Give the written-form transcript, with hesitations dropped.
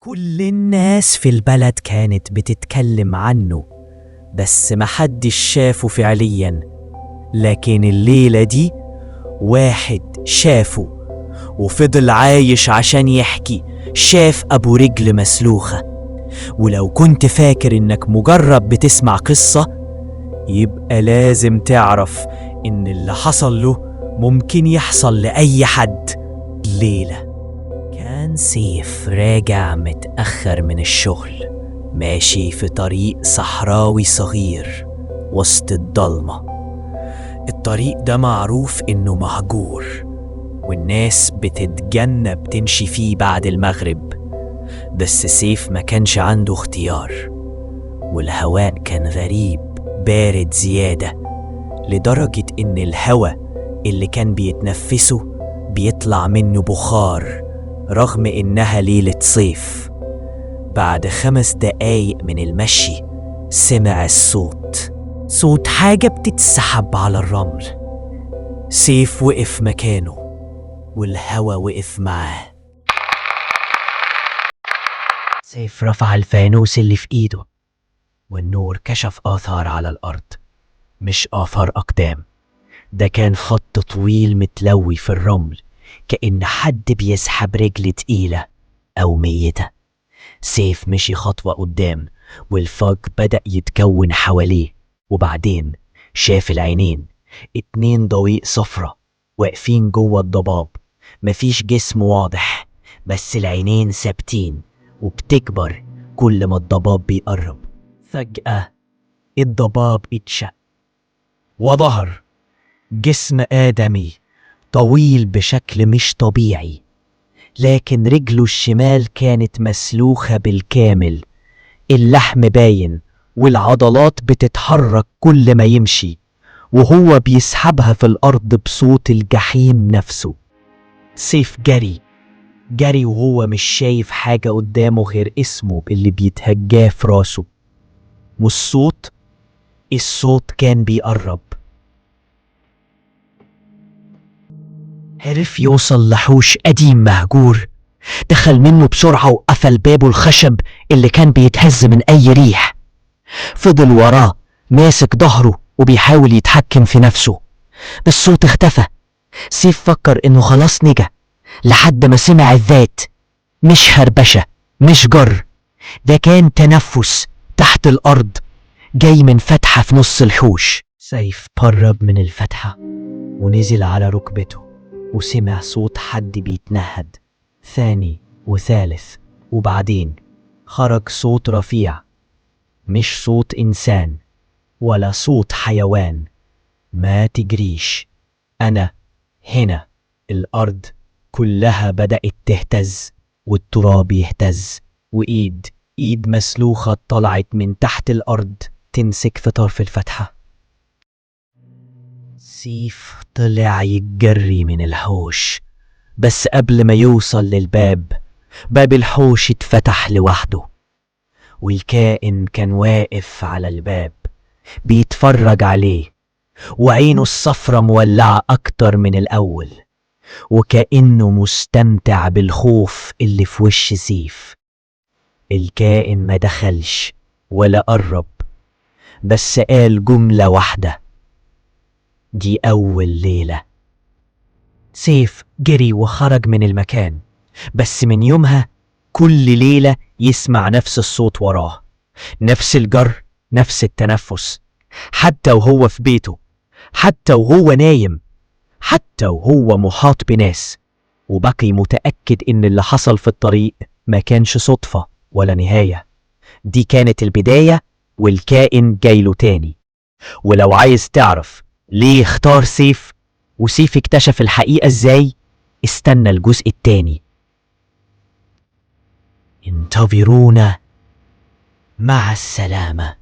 كل الناس في البلد كانت بتتكلم عنه، بس محدش شافه فعليا. لكن الليلة دي واحد شافه وفضل عايش عشان يحكي. شاف أبو رجل مسلوخة. ولو كنت فاكر إنك مجرد بتسمع قصة، يبقى لازم تعرف إن اللي حصل له ممكن يحصل لأي حد. ليلة كان سيف راجع متأخر من الشغل، ماشي في طريق صحراوي صغير وسط الضلمة. الطريق ده معروف إنه مهجور، والناس بتتجنب تمشي فيه بعد المغرب. بس سيف ما كانش عنده اختيار، والهواء كان غريب بارد زيادة، لدرجة إن الهواء اللي كان بيتنفسه بيطلع منه بخار رغم إنها ليلة صيف. بعد 5 دقايق من المشي سمع صوت حاجة بتتسحب على الرمل. سيف وقف مكانه والهوا وقف معاه. سيف رفع الفانوس اللي في ايده، والنور كشف آثار على الأرض. مش آثار أقدام، ده كان خط طويل متلوي في الرمل، كأن حد بيسحب رجل تقيلة أو ميتة. سيف مشي خطوة قدام والفج بدأ يتكون حواليه، وبعدين شاف العينين، 2 ضوئي صفرة واقفين جوه الضباب. مفيش جسم واضح، بس العينين ثابتين وبتكبر كل ما الضباب بيقرب. فجأة الضباب اتشق وظهر جسم آدمي طويل بشكل مش طبيعي، لكن رجله الشمال كانت مسلوخة بالكامل. اللحم باين والعضلات بتتحرك كل ما يمشي، وهو بيسحبها في الأرض بصوت الجحيم نفسه. سيف جري وهو مش شايف حاجة قدامه غير اسمه اللي بيتهجاه في راسه. الصوت كان بيقرب. عرف يوصل لحوش قديم مهجور، دخل منه بسرعة وقفل بابه الخشب اللي كان بيتهز من أي ريح. فضل وراه ماسك ظهره وبيحاول يتحكم في نفسه، بس الصوت اختفى. سيف فكر إنه خلاص نجا، لحد ما سمع الذات. مش هربشة، مش جر، ده كان تنفس تحت الأرض جاي من فتحة في نص الحوش. سيف قرب من الفتحة ونزل على ركبته، وسمع صوت حد بيتنهد، ثاني وثالث، وبعدين خرج صوت رفيع، مش صوت إنسان ولا صوت حيوان. ما تجريش، أنا هنا. الأرض كلها بدأت تهتز والتراب يهتز، وإيد مسلوخة طلعت من تحت الأرض تمسك في طرف الفتحة. سيف طلع يتجري من الحوش، بس قبل ما يوصل للباب، باب الحوش اتفتح لوحده، والكائن كان واقف على الباب بيتفرج عليه، وعينه الصفرة مولعة أكتر من الأول، وكأنه مستمتع بالخوف اللي في وش سيف. الكائن ما دخلش ولا قرب، بس قال جملة واحدة: دي أول ليلة. سيف جري وخرج من المكان، بس من يومها كل ليلة يسمع نفس الصوت وراه، نفس الجر، نفس التنفس، حتى وهو في بيته، حتى وهو نايم، حتى وهو محاط بناس. وبقي متأكد إن اللي حصل في الطريق ما كانش صدفة ولا نهاية، دي كانت البداية، والكائن جايله تاني. ولو عايز تعرف ليه اختار سيف وسيف اكتشف الحقيقة ازاي، استنى الجزء التاني. انتظرونا، مع السلامة.